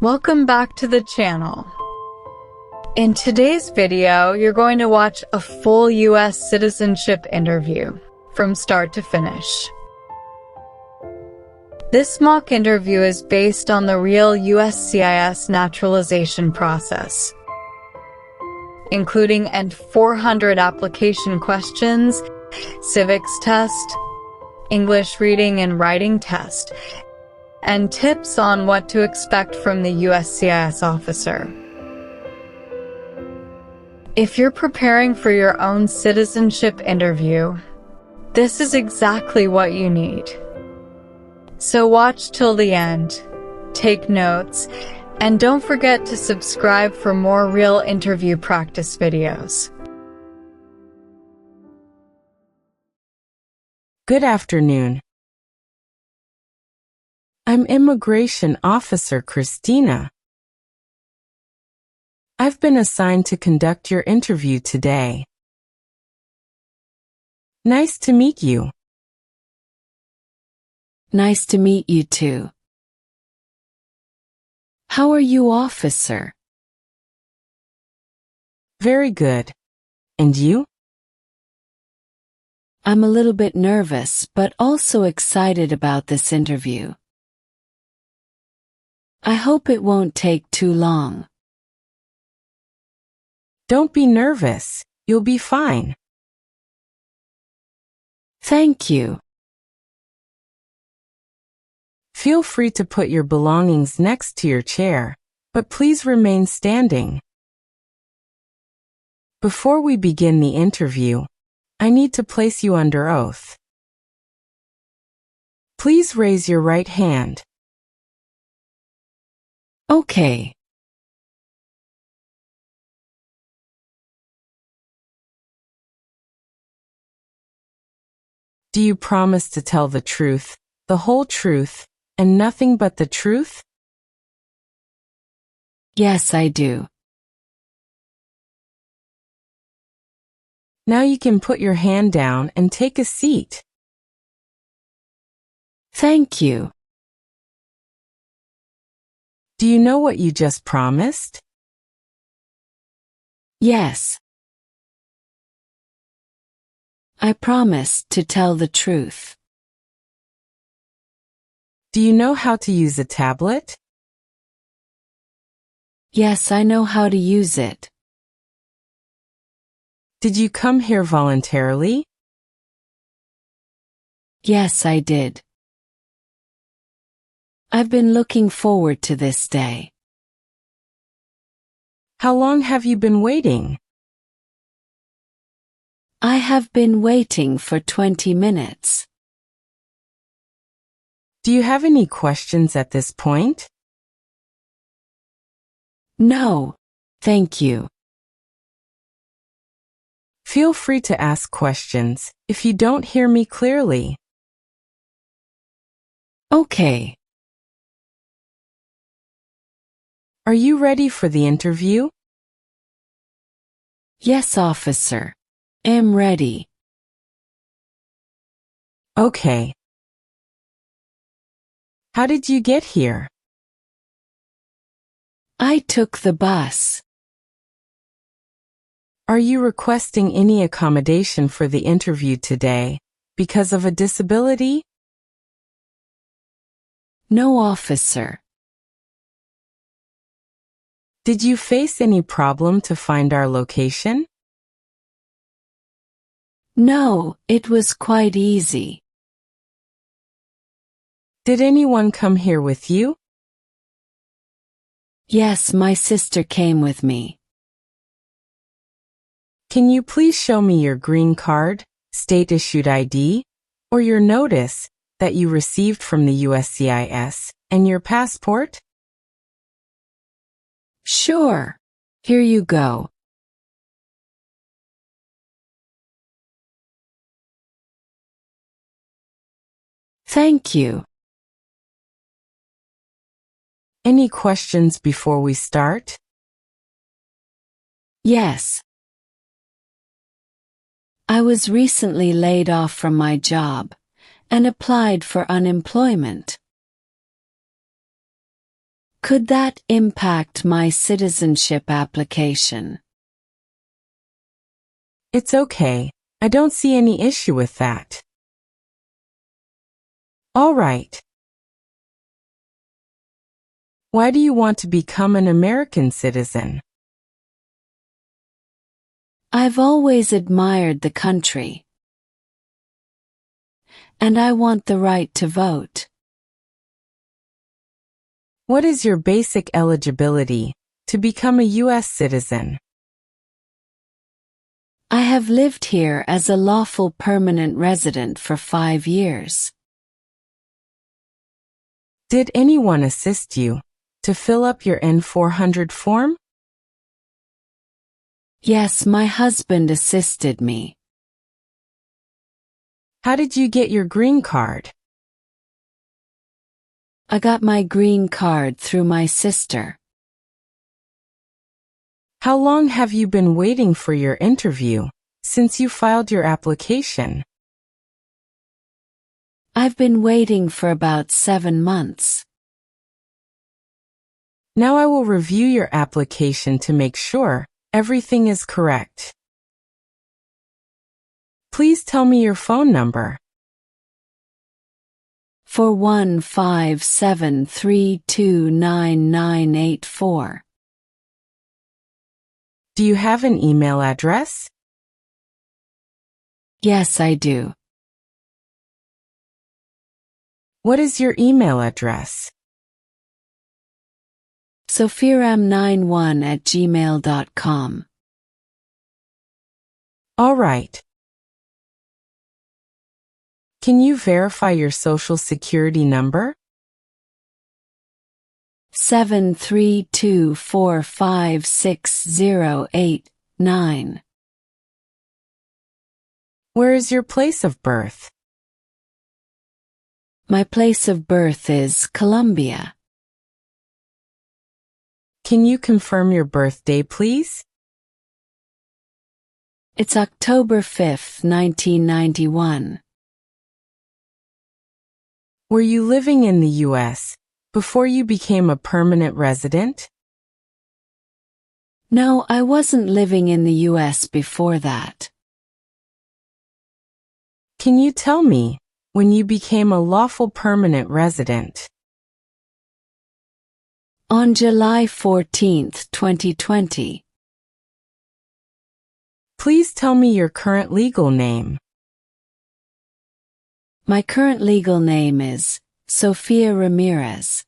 Welcome back to the channel. In today's video, you're going to watch a full U.S. citizenship interview from start to finish. This mock interview is based on the real USCIS naturalization process, including N-400 application questions, civics test, English reading and writing test, and tips on what to expect from the USCIS officer. If you're preparing for your own citizenship interview, this is exactly what you need. So watch till the end, take notes, and don't forget to subscribe for more real interview practice videos. Good afternoon. I'm Immigration Officer Christina. I've been assigned to conduct your interview today. Nice to meet you. Nice to meet you too. How are you, officer? Very good. And you? I'm a little bit nervous, but also excited about this interview. I hope it won't take too long. Don't be nervous. You'll be fine. Thank you. Feel free to put your belongings next to your chair, but please remain standing. Before we begin the interview, I need to place you under oath. Please raise your right hand. Okay. Do you promise to tell the truth, the whole truth, and nothing but the truth? Yes, I do. Now you can put your hand down and take a seat. Thank you. Do you know what you just promised? Yes. I promise to tell the truth. Do you know how to use a tablet? Yes, I know how to use it. Did you come here voluntarily? Yes, I did. I've been looking forward to this day. How long have you been waiting? I have been waiting for 20 minutes. Do you have any questions at this point? No, thank you. Feel free to ask questions if you don't hear me clearly. Okay. Are you ready for the interview? Yes, officer. Am ready. Okay. How did you get here? I took the bus. Are you requesting any accommodation for the interview today because of a disability? No, officer. Did you face any problem to find our location? No, it was quite easy. Did anyone come here with you? Yes, my sister came with me. Can you please show me your green card, state-issued ID, or your notice that you received from the USCIS, and your passport? Sure. Here you go. Thank you. Any questions before we start? Yes. I was recently laid off from my job and applied for unemployment. Could that impact my citizenship application? It's okay. I don't see any issue with that. All right. Why do you want to become an American citizen? I've always admired the country, and I want the right to vote. What is your basic eligibility to become a U.S. citizen? I have lived here as a lawful permanent resident for 5 years. Did anyone assist you to fill up your N-400 form? Yes, my husband assisted me. How did you get your green card? I got my green card through my sister. How long have you been waiting for your interview since you filed your application? I've been waiting for about 7 months. Now I will review your application to make sure everything is correct. Please tell me your phone number. 4157329984. Do you have an email address? Yes, I do. What is your email address? sophiram91@gmail.com. All right. Can you verify your social security number? 732456089. Where is your place of birth? My place of birth is Colombia. Can you confirm your birthday, please? It's October 5th, 1991. Were you living in the U.S. before you became a permanent resident? No, I wasn't living in the U.S. before that. Can you tell me when you became a lawful permanent resident? On July 14th, 2020. Please tell me your current legal name. My current legal name is Sofia Ramirez.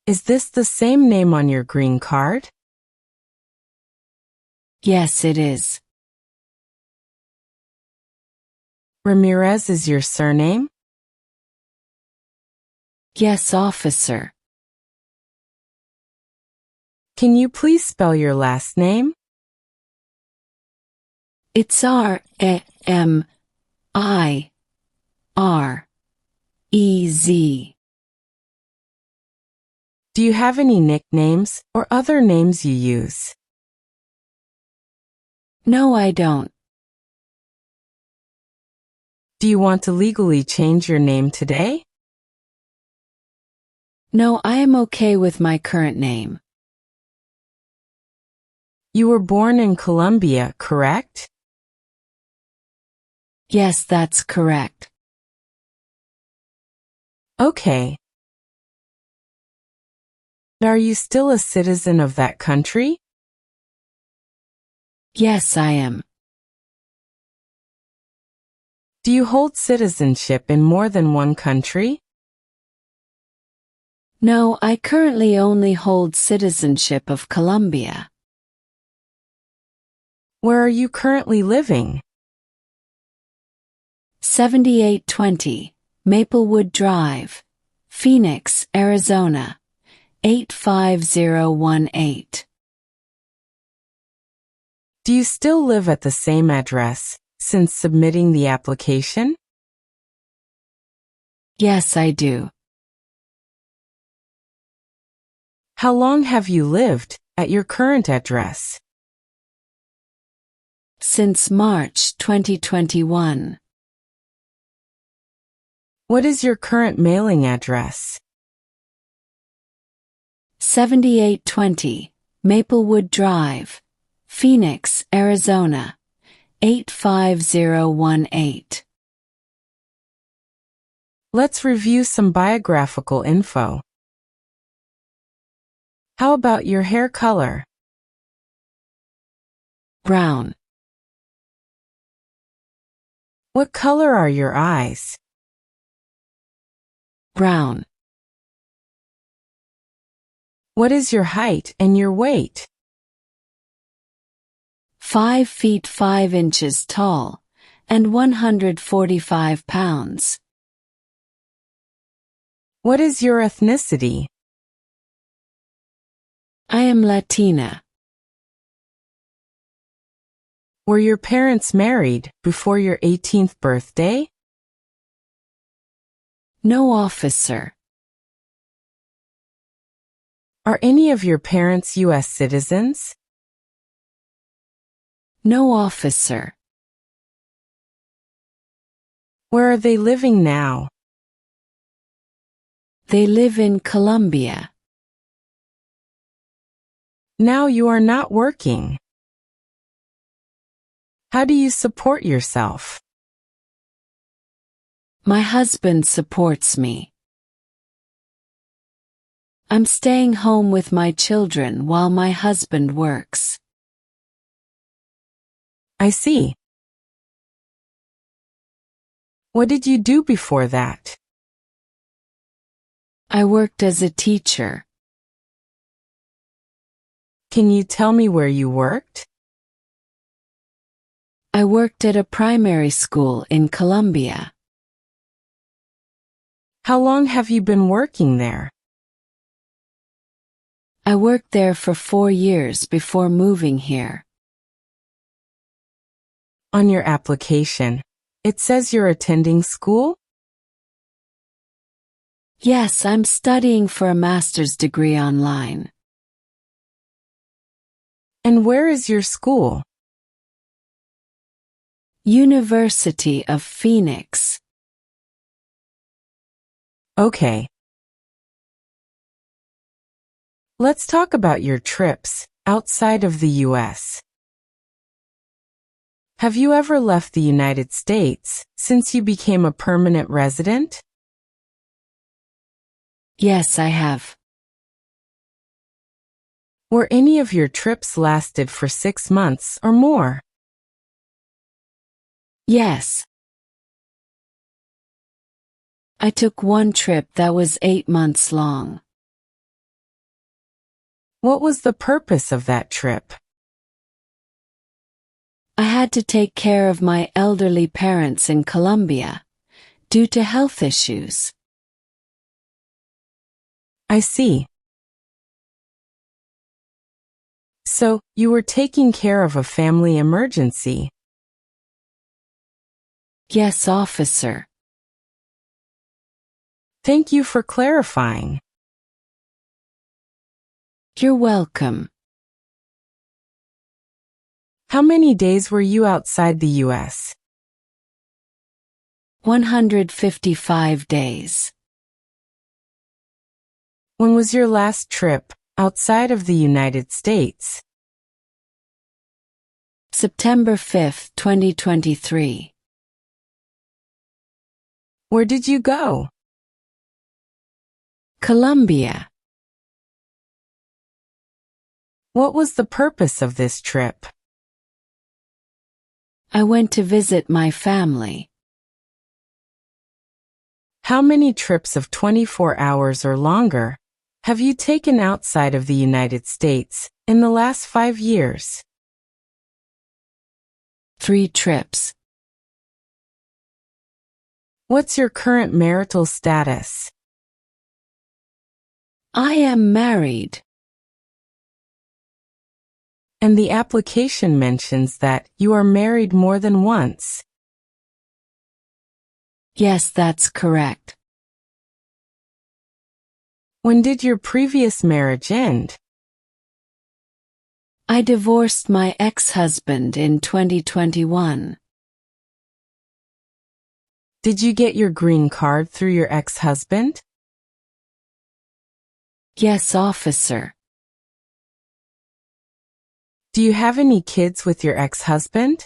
Is this the same name on your green card? Yes, it is. Ramirez is your surname? Yes, officer. Can you please spell your last name? It's R-A-M-I-R-E-Z. Do you have any nicknames or other names you use? No, I don't. Do you want to legally change your name today? No, I am okay with my current name. You were born in Colombia, correct? Yes, that's correct. Okay. Are you still a citizen of that country? Yes, I am. Do you hold citizenship in more than one country? No, I currently only hold citizenship of Colombia. Where are you currently living? 7820 Maplewood Drive, Phoenix, Arizona, 85018. Do you still live at the same address since submitting the application? Yes, I do. How long have you lived at your current address? Since March 2021. What is your current mailing address? 7820 Maplewood Drive, Phoenix, Arizona, 85018. Let's review some biographical info. How about your hair color? Brown. What color are your eyes? Brown. What is your height and your weight? 5 feet 5 inches tall and 145 pounds. What is your ethnicity? I am Latina. Were your parents married before your 18th birthday? No, officer. Are any of your parents U.S. citizens? No, officer. Where are they living now? They live in Colombia. Now you are not working. How do you support yourself? My husband supports me. I'm staying home with my children while my husband works. I see. What did you do before that? I worked as a teacher. Can you tell me where you worked? I worked at a primary school in Colombia. How long have you been working there? I worked there for 4 years before moving here. On your application, it says you're attending school? Yes, I'm studying for a master's degree online. And where is your school? University of Phoenix. Okay. Let's talk about your trips outside of the U.S. Have you ever left the United States since you became a permanent resident? Yes, I have. Were any of your trips lasted for 6 months or more? Yes. I took one trip that was 8 months long. What was the purpose of that trip? I had to take care of my elderly parents in Colombia due to health issues. I see. So, you were taking care of a family emergency. Yes, officer. Thank you for clarifying. You're welcome. How many days were you outside the U.S.? 155 days. When was your last trip outside of the United States? September 5, 2023. Where did you go? Colombia. What was the purpose of this trip? I went to visit my family. How many trips of 24 hours or longer have you taken outside of the United States in the last 5 years? 3 trips. What's your current marital status? I am married. And the application mentions that you are married more than once. Yes, that's correct. When did your previous marriage end? I divorced my ex-husband in 2021. Did you get your green card through your ex-husband? Yes, officer. Do you have any kids with your ex-husband?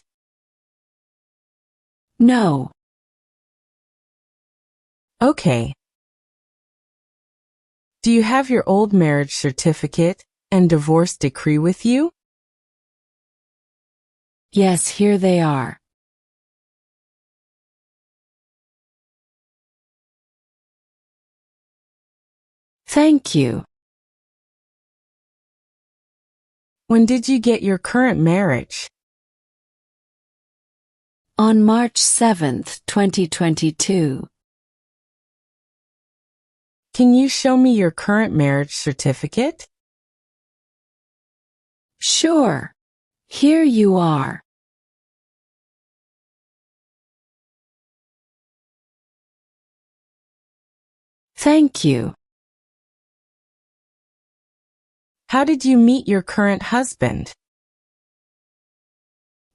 No. Okay. Do you have your old marriage certificate and divorce decree with you? Yes, here they are. Thank you. When did you get your current marriage? On March 7, 2022. Can you show me your current marriage certificate? Sure. Here you are. Thank you. How did you meet your current husband?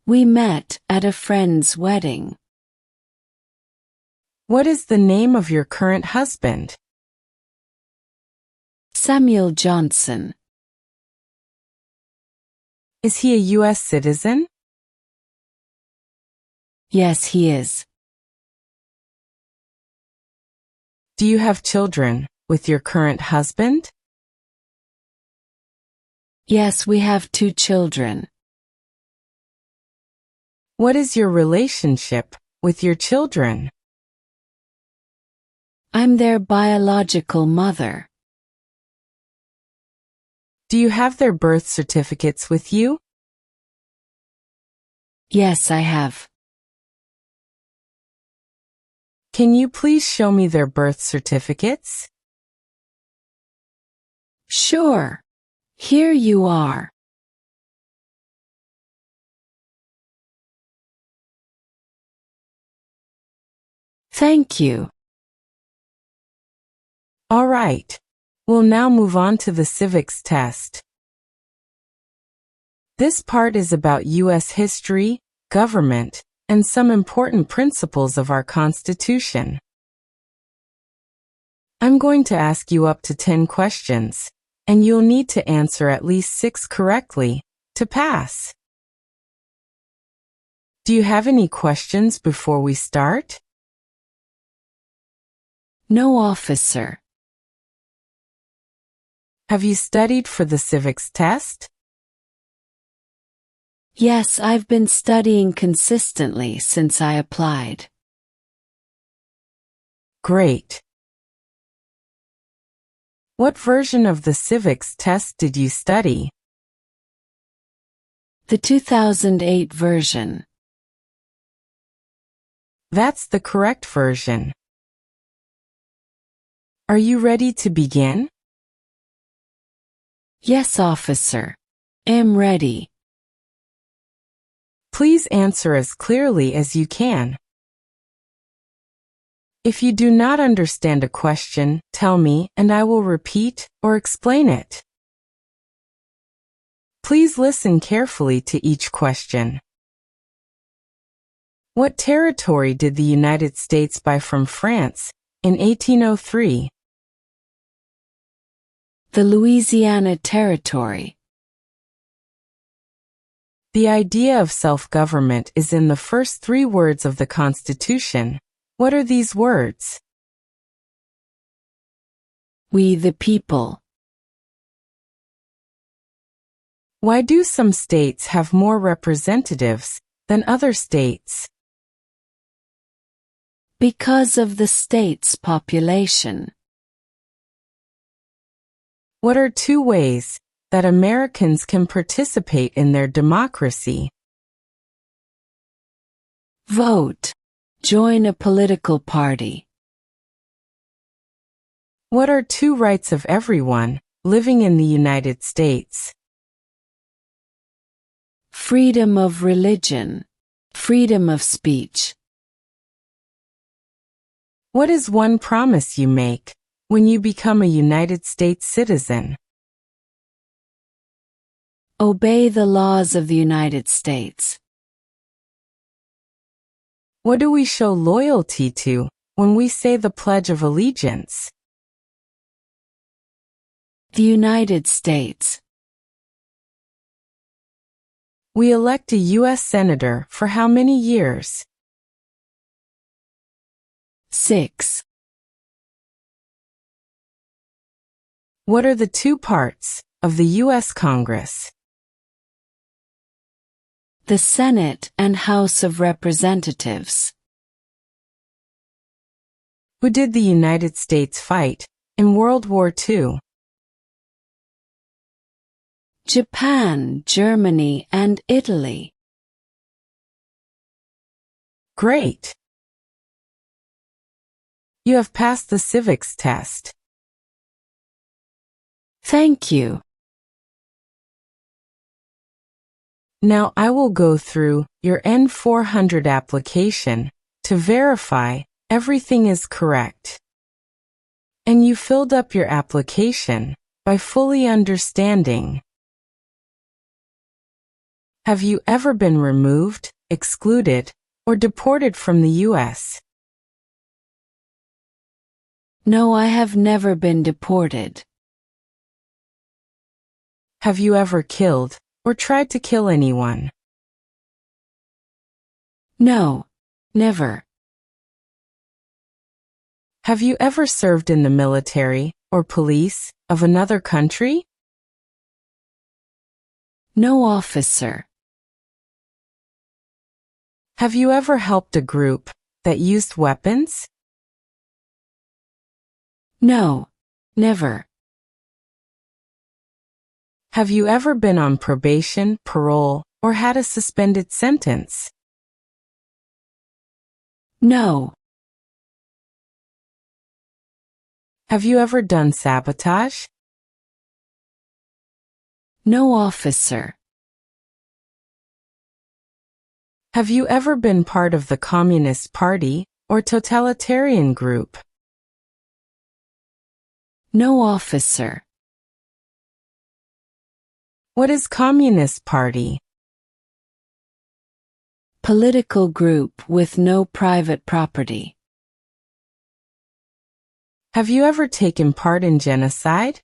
We met at a friend's wedding. What is the name of your current husband? Samuel Johnson. Is he a U.S. citizen? Yes, he is. Do you have children with your current husband? Yes, we have 2 children. What is your relationship with your children? I'm their biological mother. Do you have their birth certificates with you? Yes, I have. Can you please show me their birth certificates? Sure. Here you are. Thank you. All right. We'll now move on to the civics test. This part is about U.S. history, government, and some important principles of our Constitution. I'm going to ask you up to 10 questions, and you'll need to answer at least 6 correctly to pass. Do you have any questions before we start? No, officer. Have you studied for the civics test? Yes, I've been studying consistently since I applied. Great. What version of the civics test did you study? The 2008 version. That's the correct version. Are you ready to begin? Yes, officer. Am ready. Please answer as clearly as you can. If you do not understand a question, tell me and I will repeat or explain it. Please listen carefully to each question. What territory did the United States buy from France in 1803? The Louisiana Territory. The idea of self-government is in the first 3 words of the Constitution. What are these words? We the people. Why do some states have more representatives than other states? Because of the state's population. What are 2 ways that Americans can participate in their democracy? Vote. Join a political party. What are 2 rights of everyone living in the United States? Freedom of religion. Freedom of speech. What is one promise you make when you become a United States citizen? Obey the laws of the United States. What do we show loyalty to when we say the Pledge of Allegiance? The United States. We elect a U.S. Senator for how many years? 6. What are the two parts of the U.S. Congress? The Senate and House of Representatives. Who did the United States fight in World War II? Japan, Germany, and Italy. Great! You have passed the civics test. Thank you. Now I will go through your N-400 application to verify everything is correct. And you filled up your application by fully understanding. Have you ever been removed, excluded, or deported from the U.S.? No, I have never been deported. Have you ever killed or tried to kill anyone? No, never. Have you ever served in the military or police of another country? No, officer. Have you ever helped a group that used weapons? No, never. Have you ever been on probation, parole, or had a suspended sentence? No. Have you ever done sabotage? No, officer. Have you ever been part of the Communist Party or totalitarian group? No, officer. What is Communist Party? Political group with no private property. Have you ever taken part in genocide?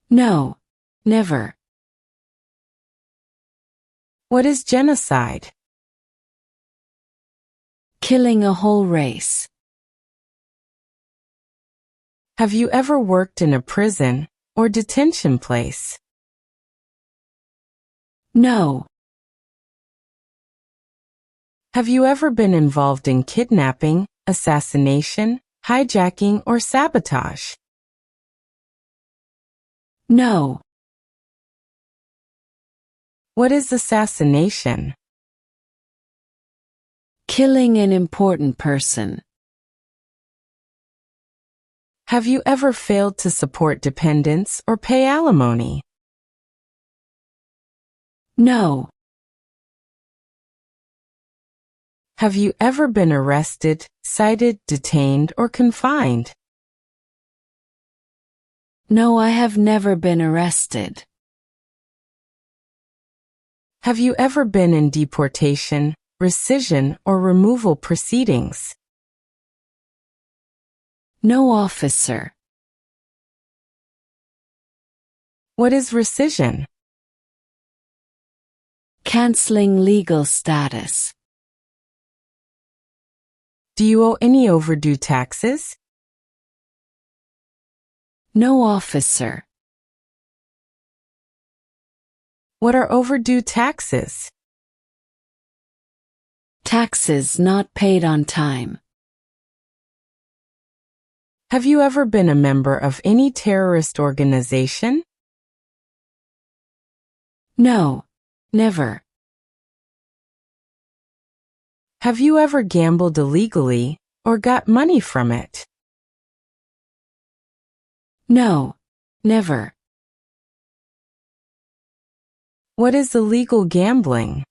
No, never. What is genocide? Killing a whole race. Have you ever worked in a prison or detention place? No. Have you ever been involved in kidnapping, assassination, hijacking, or sabotage? No. What is assassination? Killing an important person. Have you ever failed to support dependents or pay alimony? No. Have you ever been arrested, cited, detained, or confined? No, I have never been arrested. Have you ever been in deportation, rescission, or removal proceedings? No, officer. What is rescission? Canceling legal status. Do you owe any overdue taxes? No, officer. What are overdue taxes? Taxes not paid on time. Have you ever been a member of any terrorist organization? No, never. Have you ever gambled illegally or got money from it? No, never. What is illegal gambling?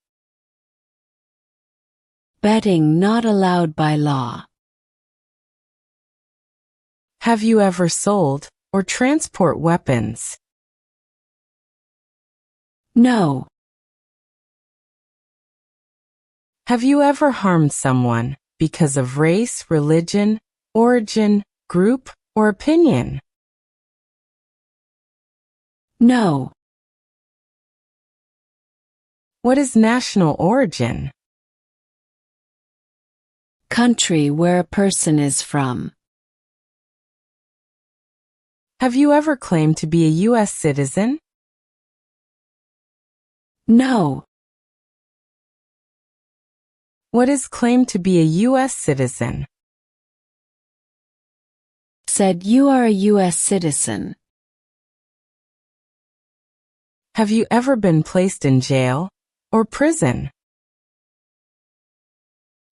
Betting not allowed by law. Have you ever sold or transport weapons? No. Have you ever harmed someone because of race, religion, origin, group, or opinion? No. What is national origin? Country where a person is from. Have you ever claimed to be a U.S. citizen? No. What is claimed to be a U.S. citizen? Said you are a U.S. citizen. Have you ever been placed in jail or prison?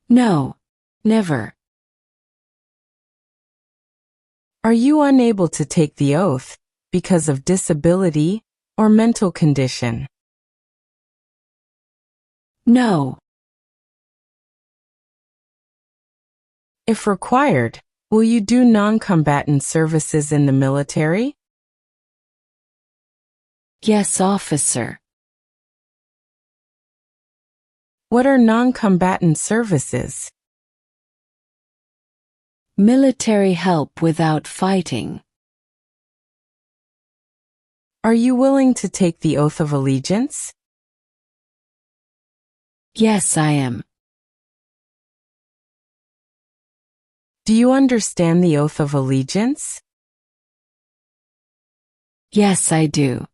No. Never. Are you unable to take the oath because of disability or mental condition? No. If required, will you do non-combatant services in the military? Yes, officer. What are non-combatant services? Military help without fighting. Are you willing to take the oath of allegiance? Yes, I am. Do you understand the oath of allegiance? Yes, I do.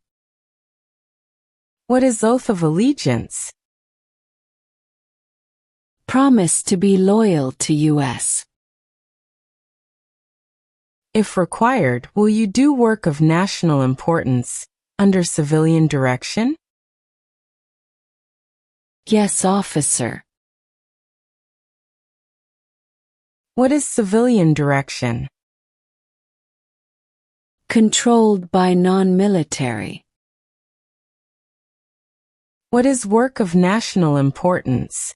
What is oath of allegiance? Promise to be loyal to U.S. If required, will you do work of national importance under civilian direction? Yes, officer. What is civilian direction? Controlled by non-military. What is work of national importance?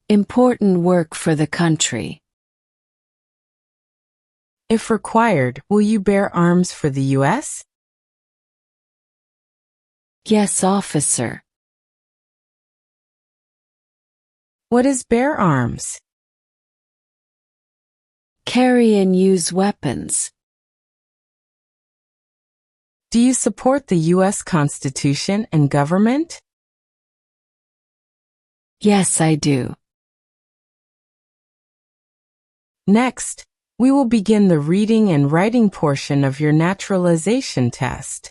Important work for the country. If required, will you bear arms for the U.S.? Yes, officer. What is bear arms? Carry and use weapons. Do you support the U.S. Constitution and government? Yes, I do. Next, we will begin the reading and writing portion of your naturalization test.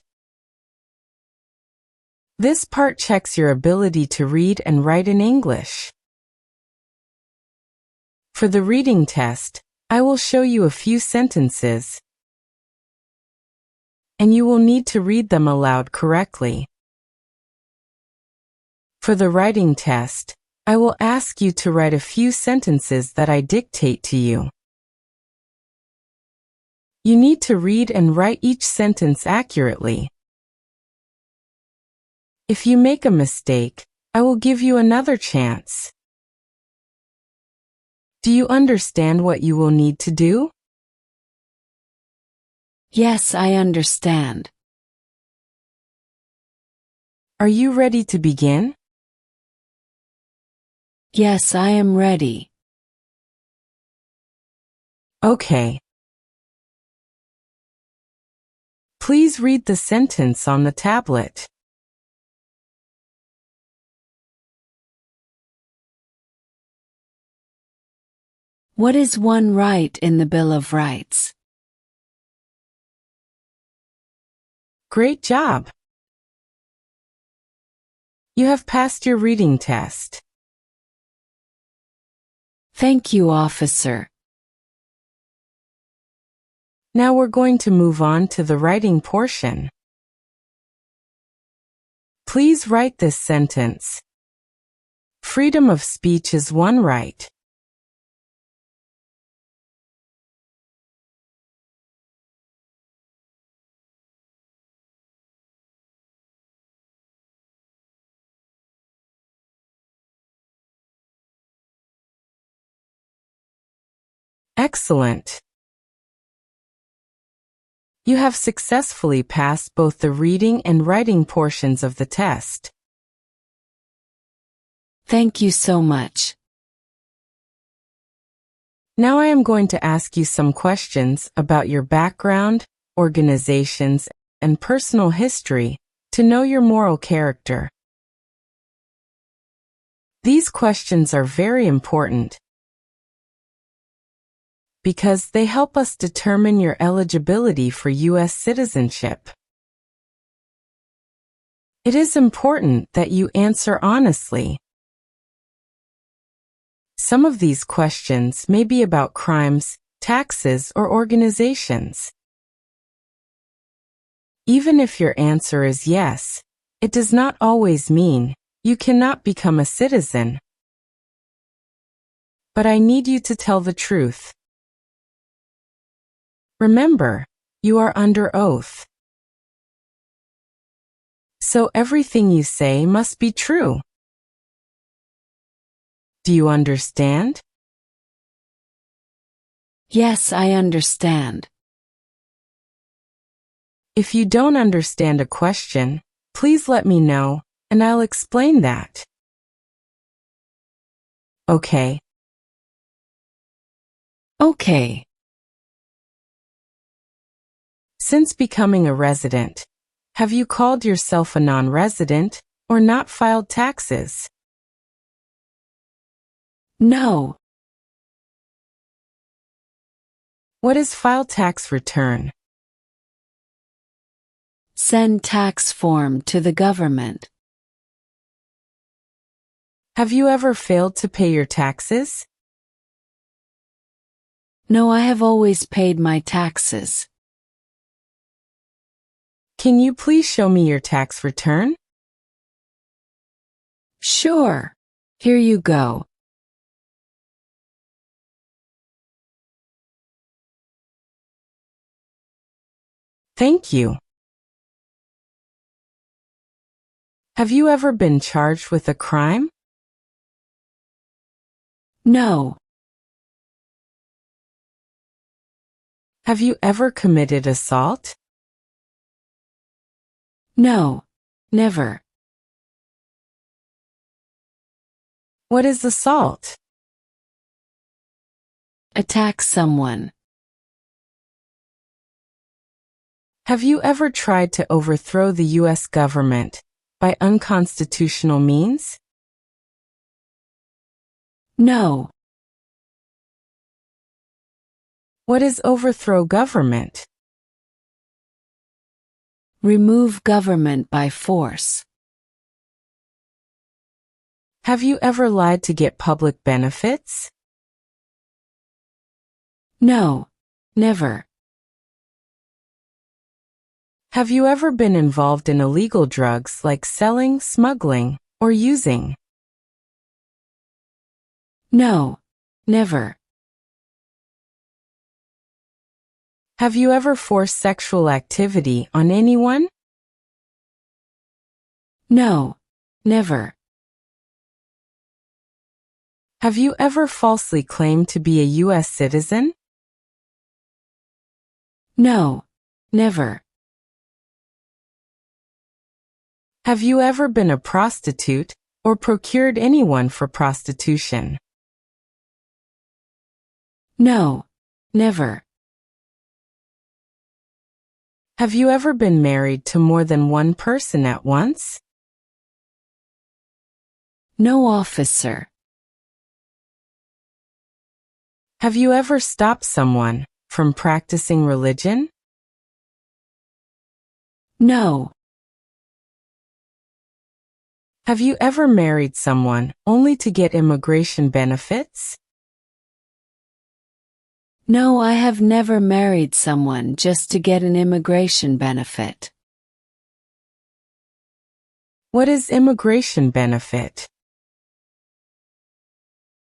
This part checks your ability to read and write in English. For the reading test, I will show you a few sentences, and you will need to read them aloud correctly. For the writing test, I will ask you to write a few sentences that I dictate to you. You need to read and write each sentence accurately. If you make a mistake, I will give you another chance. Do you understand what you will need to do? Yes, I understand. Are you ready to begin? Yes, I am ready. Okay. Please read the sentence on the tablet. What is one right in the Bill of Rights? Great job! You have passed your reading test. Thank you, officer. Now we're going to move on to the writing portion. Please write this sentence. Freedom of speech is one right. Excellent! You have successfully passed both the reading and writing portions of the test. Thank you so much. Now I am going to ask you some questions about your background organizations, and personal history to know your moral character. These questions are very important because they help us determine your eligibility for U.S. citizenship. It is important that you answer honestly. Some of these questions may be about crimes, taxes, or organizations. Even if your answer is yes, it does not always mean you cannot become a citizen. But I need you to tell the truth. Remember, you are under oath. So everything you say must be true. Do you understand? Yes, I understand. If you don't understand a question, please let me know, and I'll explain that. Okay. Okay. Since becoming a resident, have you called yourself a non-resident or not filed taxes? No. What is file tax return? Send tax form to the government. Have you ever failed to pay your taxes? No, I have always paid my taxes. Can you please show me your tax return? Sure. Here you go. Thank you. Have you ever been charged with a crime? No. Have you ever committed assault? No. Never. What is assault? Attack someone. Have you ever tried to overthrow the U.S. government by unconstitutional means? No. What is overthrow government? Remove government by force. Have you ever lied to get public benefits? No. Never. Have you ever been involved in illegal drugs like selling, smuggling, or using? No. Never. Have you ever forced sexual activity on anyone? No. Never. Have you ever falsely claimed to be a U.S. citizen? No. Never. Have you ever been a prostitute or procured anyone for prostitution? No. Never. Have you ever been married to more than one person at once? No, officer. Have you ever stopped someone from practicing religion? No. Have you ever married someone only to get immigration benefits? No, I have never married someone just to get an immigration benefit. What is immigration benefit?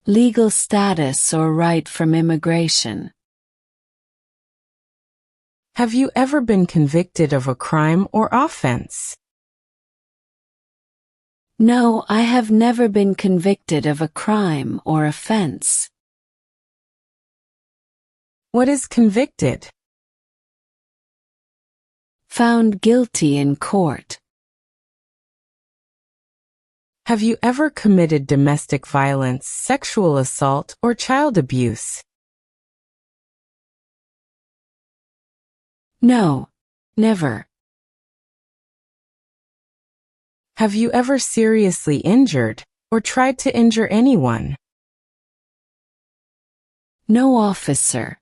Legal status or right from immigration. Have you ever been convicted of a crime or offense? No, I have never been convicted of a crime or offense. What is convicted? Found guilty in court. Have you ever committed domestic violence, sexual assault, or child abuse? No, never. Have you ever seriously injured or tried to injure anyone? No, officer.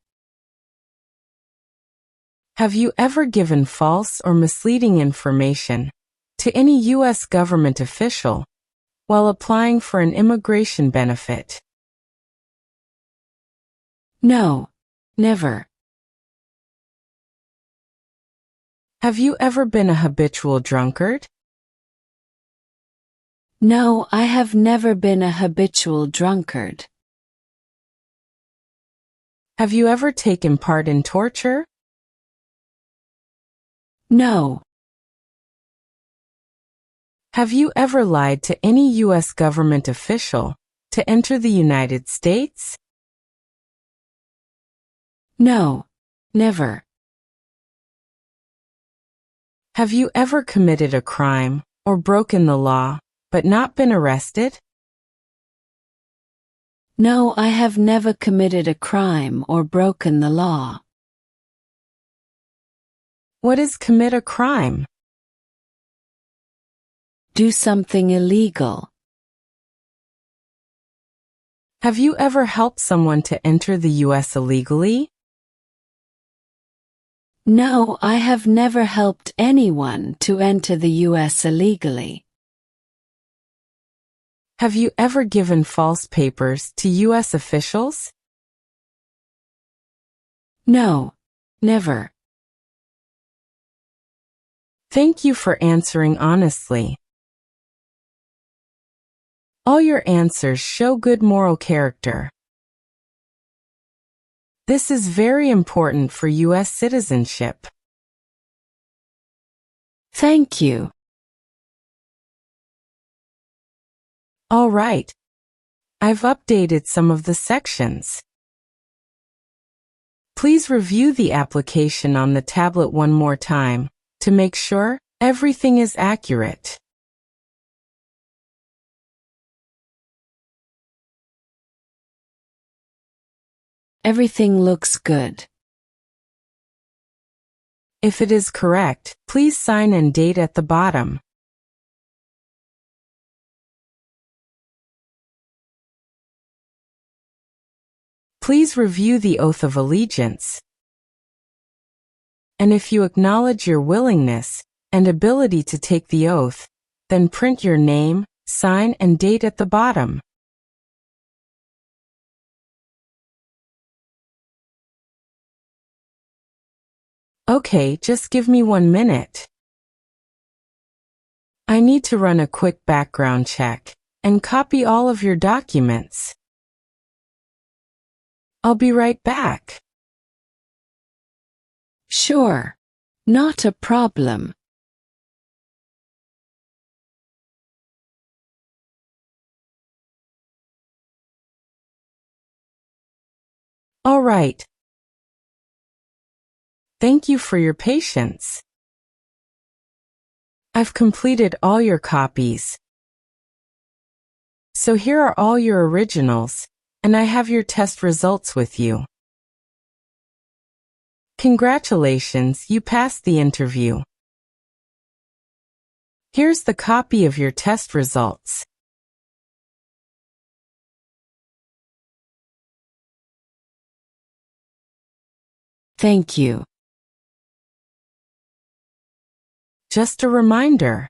Have you ever given false or misleading information to any U.S. government official while applying for an immigration benefit? No, never. Have you ever been a habitual drunkard? No, I have never been a habitual drunkard. Have you ever taken part in torture? No. Have you ever lied to any U.S. government official to enter the United States? No, never. Have you ever committed a crime or broken the law but not been arrested? No, I have never committed a crime or broken the law. What is commit a crime? Do something illegal. Have you ever helped someone to enter the U.S. illegally? No, I have never helped anyone to enter the U.S. illegally. Have you ever given false papers to U.S. officials? No, never. Thank you for answering honestly. All your answers show good moral character. This is very important for U.S. citizenship. Thank you. All right. I've updated some of the sections. Please review the application on the tablet one more time to make sure everything is accurate. Everything looks good. If it is correct, please sign and date at the bottom. Please review the oath of allegiance. And if you acknowledge your willingness and ability to take the oath, then print your name, sign, and date at the bottom. Okay, just give me 1 minute. I need to run a quick background check and copy all of your documents. I'll be right back. Sure. Not a problem. All right. Thank you for your patience. I've completed all your copies. So here are all your originals, and I have your test results with you. Congratulations, you passed the interview. Here's the copy of your test results. Thank you. Just a reminder.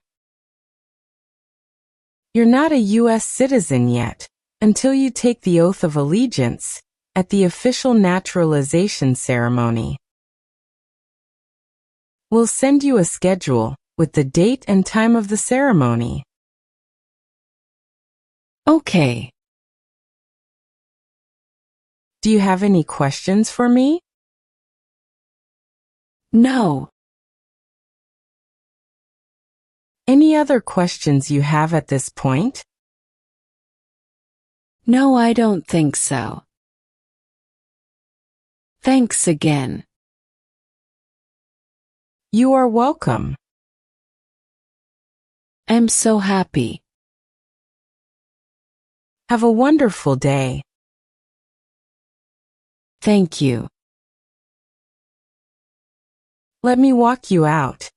You're not a U.S. citizen yet until you take the oath of allegiance at the official naturalization ceremony. We'll send you a schedule with the date and time of the ceremony. Okay. Do you have any questions for me? No. Any other questions you have at this point? No, I don't think so. Thanks again. You are welcome. I'm so happy. Have a wonderful day. Thank you. Let me walk you out.